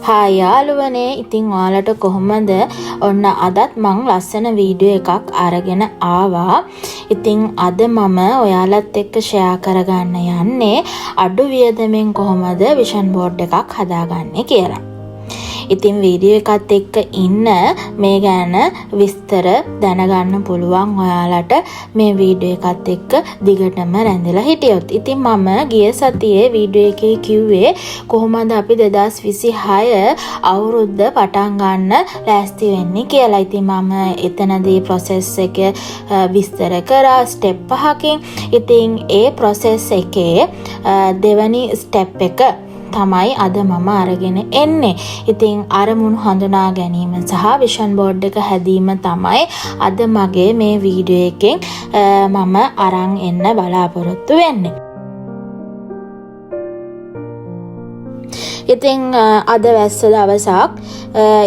Hi යාළුවනේ, ඉතින් ඔයාලට කොහොමද? ඔන්න අදත් මං ලස්සන වීඩියෝ එකක් අරගෙන ආවා. ඉතින් අද මම ඔයාලත් එක්ක ෂෙයා කරගන්න යන්නේ අඩු වියදමෙන් කොහොමද විෂන් බෝඩ් එකක් හදාගන්නේ කියලා. ඉතින් වීඩියෝ එකත් එක්ක ඉන්න මේ ගැන විස්තර දැනගන්න පුළුවන් ඔයාලට මේ වීඩියෝ එකත් එක්ක දිගටම රැඳිලා හිටියොත්. ඉතින් මම ගිය සතියේ වීඩියෝ එකේ කිව්වේ කොහොමද අපි 2026 අවුරුද්ද පටන් ගන්න ලෑස්ති වෙන්නේ කියලා. ඉතින් මම එතනදී process එක විස්තර කරා ස්ටෙප් 5කින්. ඉතින් ඒ process එකේ දෙවැනි ස්ටෙප් එක තමයි අද මම අරගෙන එන්නේ. ඉතින් අරමුණු හඳුනා ගැනීම සහ විෂන් බෝඩ් එක හැදීම තමයි අද මගේ මේ වීඩියෝ එකෙන් මම අරන් එන්න බලාපොරොත්තු වෙන්නේ. ඉතින් අද වැස්ස දවසක්.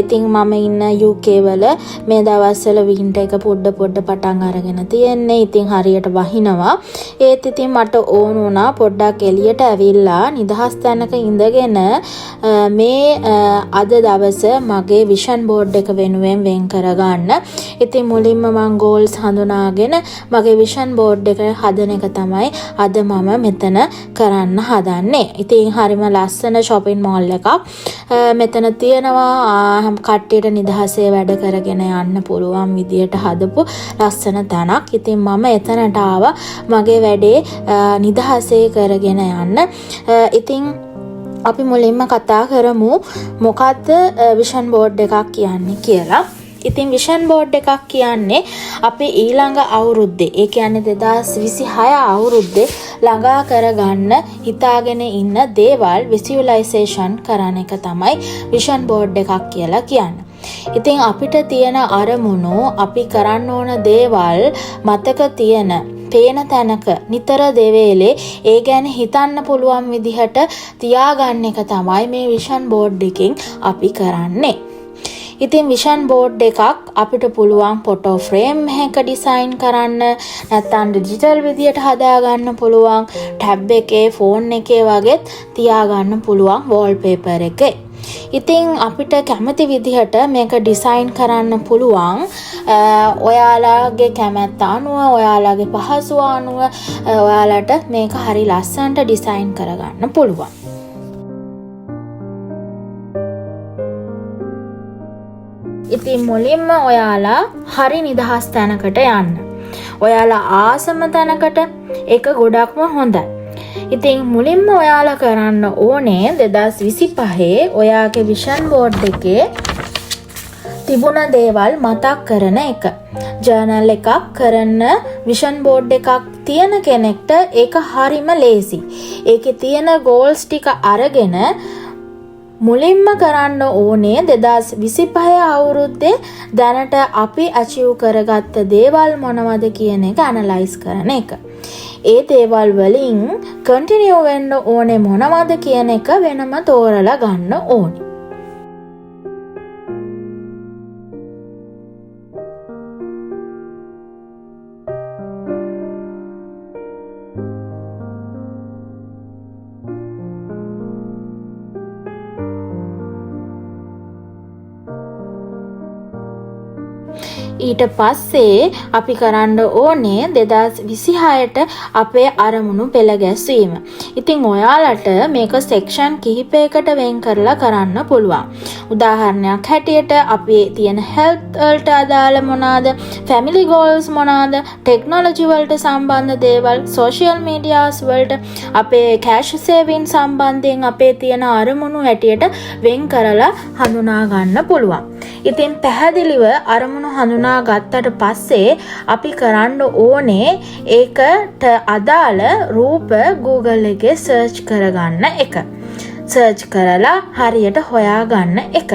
ඉතින් මම ඉන්න UK වල මේ දවස්වල වින්ටර් එක පොඩ පටන් අරගෙන තියෙන්නේ. ඉතින් හරියට වහිනවා. ඒත් ඉතින් මට ඕන වුණා පොඩ්ඩක් එළියට ඇවිල්ලා නිදහස් තැනක ඉඳගෙන මේ අද දවස මගේ විෂන් බෝඩ් එක වෙනුවෙන් වෙන් කරගන්න. ඉතින් මුලින්ම මම goals හඳුනාගෙන මගේ විෂන් බෝඩ් එක හදන එක තමයි අද මම මෙතන කරන්න හදන්නේ. ඉතින් හරිම ලස්සන shopping mall එකක් මෙතන තියෙනවා. කට්ටියට නිදහසේ වැඩ කරගෙන යන්න පුළුවන් විදියට හදපු ලස්සන තැනක්. ඉතින් මම එතනට ආවා මගේ වැඩේ නිදහසේ කරගෙන යන්න. ඉතින් අපි මුලින්ම කතා කරමු මොකද්ද විෂන් බෝඩ් එකක් කියන්නේ කියලා. ඉතින් විෂන් බෝඩ් එකක් කියන්නේ අපි ඊළඟ අවුරුද්දේ, ඒ කියන්නේ 2026 අවුරුද්දේ ළඟා කරගන්න හිතාගෙන ඉන්න දේවල් විසියුලයිසේෂන් කරන එක තමයි විෂන් බෝඩ් එකක් කියලා කියන්නේ. ඉතින් අපිට තියෙන අරමුණු, අපි කරන්න ඕන දේවල් මතක තියෙන පේන තැනක නිතර දෙවේලේ ඒ ගැන හිතන්න පුළුවන් විදිහට තියාගන්න එක තමයි මේ විෂන් බෝඩ් එකෙන් අපි කරන්නේ. ඉතින් විෂන් බෝඩ් එකක් අපිට පුළුවන් ෆොටෝ ෆ්‍රේම් එකක ඩිසයින් කරන්න, නැත්නම් ඩිජිටල් විදියට හදාගන්න පුළුවන්, ටැබ් එකේ, ෆෝන් එකේ වගේත් තියාගන්න පුළුවන් වෝල්පේපර් එකේ. ඉතින් අපිට කැමති විදිහට මේක ඩිසයින් කරන්න පුළුවන්. ඔයාලගේ කැමැත්ත අනුව, ඔයාලගේ පහසුව අනුව ඔයාලට මේක හරි ලස්සනට ඩිසයින් කරගන්න පුළුවන්. ඉතින් මුලින්ම ඔයාලා හරි නිදහස් තැනකට යන්න. ඔයාලා ආසම තැනකට, ඒක ගොඩක්ම හොඳයි. ඉතින් මුලින්ම ඔයාලා කරන්න ඕනේ 2025 ඔයාගේ විෂන් බෝඩ් එකේ තිබුණ දේවල් මතක් කරන එක. ජර්නල් එකක් කරන්න විෂන් බෝඩ් එකක් තියෙන කෙනෙක්ට ඒක හරිම ලේසි. ඒකේ තියෙන goals ටික අරගෙන මුලින්ම කරන්න ඕනේ 2025 අවුරුද්දේ දැනට අපි achieve කරගත්ත දේවල් මොනවද කියන එක analyze කරන එක. ඒ දේවල් වලින් continue වෙන්න ඕනේ මොනවද කියන එක වෙනම තෝරලා ගන්න ඕනේ. ඊට පස්සේ අපි කරන්න ඕනේ 2026ට අපේ අරමුණු පෙළ ගැස්වීම. ඉතින් ඔයාලට මේක සෙක්ෂන් කිහිපයකට වෙන් කරලා කරන්න පුළුවන්. උදාහරණයක් හැටියට අපි තියෙන හෙල්ත් වලට අදාළ මොනවාද, ෆැමිලි ගෝල්ස් මොනවාද, ටෙක්නොලොජි වලට සම්බන්ධ දේවල්, සෝෂියල් මීඩියාස් වලට, අපේ කැෂ් සේවින් සම්බන්ධයෙන් අපේ තියෙන අරමුණු හැටියට වෙන් කරලා හඳුනා ගන්න පුළුවන්. ඉතින් පැහැදිලිව අරමුණු හඳුනා ගත්තට පස්සේ අපි කරන්න ඕනේ ඒකට අදාළ රූප Google එකේ සර්ච් කරගන්න එක. සර්ච් කරලා හරියට හොයාගන්න එක.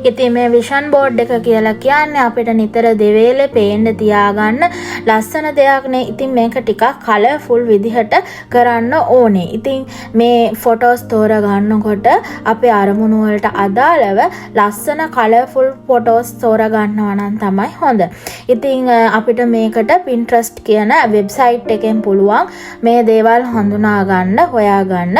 ඉතින් මේ විෂන් බෝඩ් එක කියලා කියන්නේ අපිට නිතර දෙවේලේ පේන්න තියාගන්න ලස්සන දෙයක් නේ. ඉතින් මේක ටිකක් කලර්ෆුල් විදිහට කරන්න ඕනේ. ඉතින් මේ ෆොටෝස් තෝරා ගන්නකොට අපේ අරමුණු වලට අදාළව ලස්සන කලර්ෆුල් ෆොටෝස් තෝරා ගන්නවා නම් තමයි හොඳ. ඉතින් අපිට මේකට Pinterest කියන වෙබ්සයිට් එකෙන් පුළුවන් මේ දේවල් හඳුනා ගන්න, හොයා ගන්න.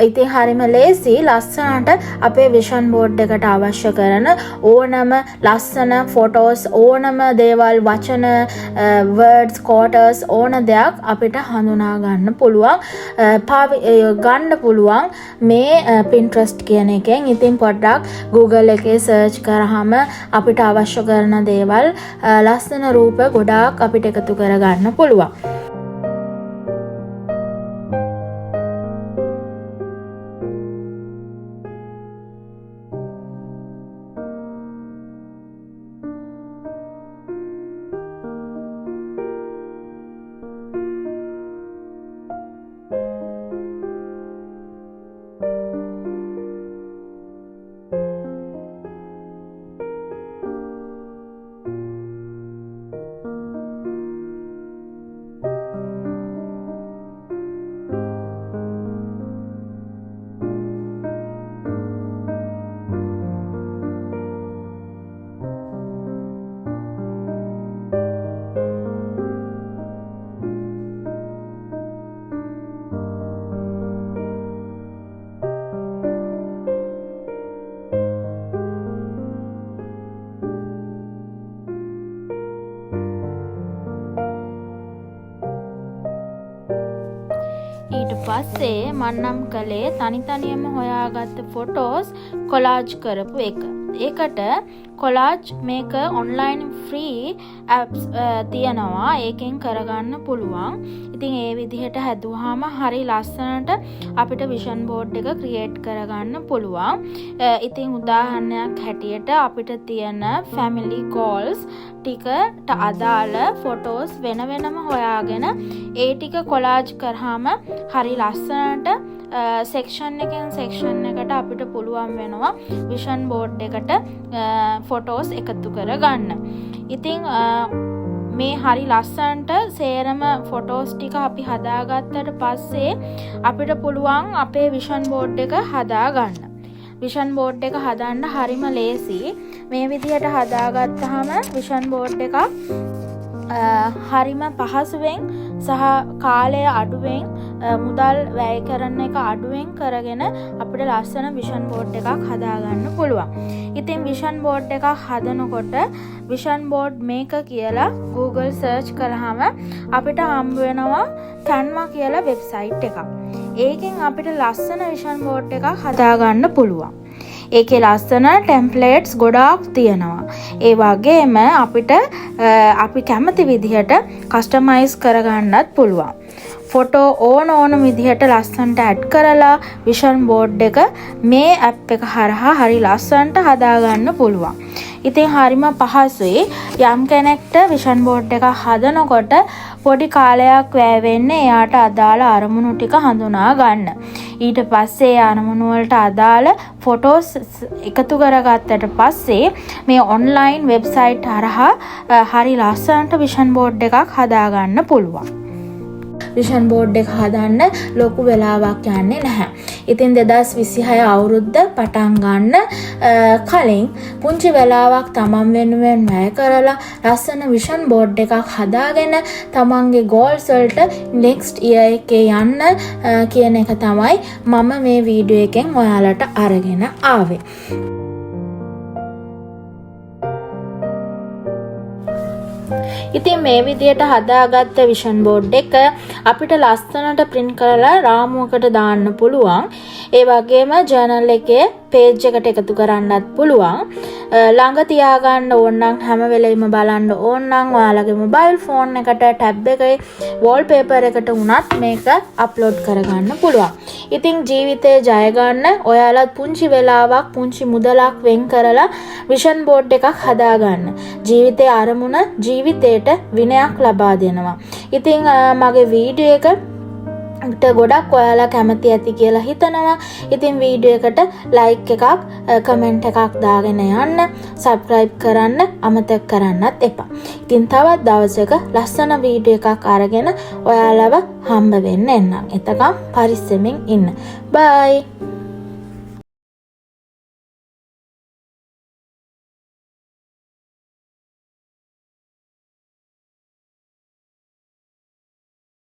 ඉතින් හරිම ලේසි ලස්සනට අපේ විෂන් බෝඩ් එකට අවශ්‍ය කරන ඕනම ලස්සන ෆොටෝස්, ඕනම දේවල්, වචන, words, quotes ඕන දෙයක් අපිට හඳුනා ගන්න පුළුවන්, ගන්න පුළුවන් මේ Pinterest කියන එකෙන්. ඉතින් පොඩ්ඩක් Google එකේ search කරාම අපිට අවශ්‍ය කරන දේවල්, ලස්සන රූප ගොඩාක් අපිට එකතු කරගන්න පුළුවන්. ඊට පස්සේ මන්නම් කළේ තනිතනියම හොයාගත්ත ෆොටෝස් කොලාජ් කරපු එක. ඒකට කොලාජ් මේක ඔන්ලයින් ෆ්‍රී ඇප්ස් තියෙනවා. ඒකෙන් කරගන්න පුළුවන්. ඉතින් ඒ විදිහට හැදුවාම හරි ලස්සනට අපිට විෂන් බෝඩ් එක ක්‍රියේට් කරගන්න පුළුවන්. ඉතින් උදාහරණයක් හැටියට අපිට තියෙන ෆැමිලි ගෝල්ස් ටිකට අදාළ ෆොටෝස් වෙන වෙනම හොයාගෙන ඒ ටික කොලාජ් කරාම හරි ලස්සනට සෙක්ෂන් එකෙන් සෙක්ෂන් එකට අපිට පුළුවන් වෙනවා විෂන් බෝඩ් එකට ෆොටෝස් එකතු කරගන්න. ඉතින් මේ හරි ලස්සනට සේරම ෆොටෝස් ටික අපි හදාගත්තට පස්සේ අපිට පුළුවන් අපේ විෂන් බෝඩ් එක හදාගන්න. විෂන් බෝඩ් එක හදන්න හරිම ලේසි. මේ විදිහට හදාගත්තාම විෂන් බෝඩ් එක හරිම පහසුවෙන් සහ කාලය අඩුවෙන්, මුදල් වැය කරන එක අඩුවෙන් කරගෙන අපිට ලස්සන විෂන් බෝඩ් එකක් හදාගන්න පුළුවන්. ඉතින් විෂන් බෝඩ් එකක් හදනකොට විෂන් බෝඩ් මේක කියලා Google search කරාම අපිට හම්බ වෙනවා Canva කියලා වෙබ්සයිට් එකක්. ඒකෙන් අපිට ලස්සන විෂන් බෝඩ් එකක් හදාගන්න පුළුවන්. ඒකේ ලස්සන ටෙම්ප්ලේට්ස් ගොඩාක් තියෙනවා. ඒ වගේම අපිට අපි කැමති විදිහට කස්ටමයිස් කරගන්නත් පුළුවන්. ෆොටෝ ඕන විදිහට ලස්සනට ඇඩ් කරලා විෂන් බෝඩ් එක මේ ඇප් එක හරහා හරි ලස්සනට හදාගන්න පුළුවන්. ඉතින් හරිම පහසුයි. යම් කෙනෙක්ට විෂන් බෝඩ් එක හදනකොට පොඩි කාලයක් වැය වෙන්නේ එයාට අදාළ අරමුණු ටික හඳුනා ගන්න. ඊට පස්සේ අරමුණු වලට අදාළ ෆොටෝස් එකතු කරගත්තට පස්සේ මේ ඔන්ලයින් වෙබ්සයිට් හරහා හරි ලස්සනට විෂන් බෝඩ් එකක් හදාගන්න පුළුවන්. විෂන් බෝඩ් එක හදන්න ලොකු වෙලාවක් යන්නේ නැහැ. ඉතින් 2026 අවුරුද්ද පටන් ගන්න කලින් පුංචි වෙලාවක් තමන් වෙනුවෙන් වැය කරලා ලස්සන විෂන් බෝඩ් එකක් හදාගෙන තමන්ගේ ගෝල්ස් වලට next year එකේ යන්න කියන එක තමයි මම මේ වීඩියෝ එකෙන් ඔයාලට අරගෙන ආවේ. ඉතින් මේ විදියට හදාගත්ත විෂන් බෝඩ් එක අපිට ලස්සනට print කරලා රාමුවකට දාන්න පුළුවන්. ඒ වගේම ජර්නල් එකේ page එකට එකතු කරන්නත් පුළුවන්. ළඟ තියාගන්න ඕන නම් හැම වෙලෙම බලන්න ඕන නම් ඔයාලගේ mobile phone එකට tab එකේ wallpaper එකට උනත් මේක upload කරගන්න පුළුවන්. ඉතින් ජීවිතේ ජය ගන්න ඔයාලත් පුංචි වෙලාවක් පුංචි මුදලක් වෙන් කරලා විෂන් බෝඩ් එකක් හදාගන්න. ජීවිතේ අරමුණ ජීවිතේට විනයක් ලබා දෙනවා. ඉතින් මගේ වීඩියෝ එක ගොඩක් ඔයාලා කැමති ඇති කියලා හිතනවා. ඉතින් වීඩියෝ එකට ලයික් එකක් කමෙන්ට් එකක් දාගෙන යන්න. සබ්ස්ක්‍රයිබ් කරන්න අමතක කරන්නත් එපා. ඉතින් තවත් දවසක ලස්සන වීඩියෝ එකක් අරගෙන ඔයාලව හම්බ වෙන්න එන්නම්. එතකම් පරිස්සමින් ඉන්න. බයි.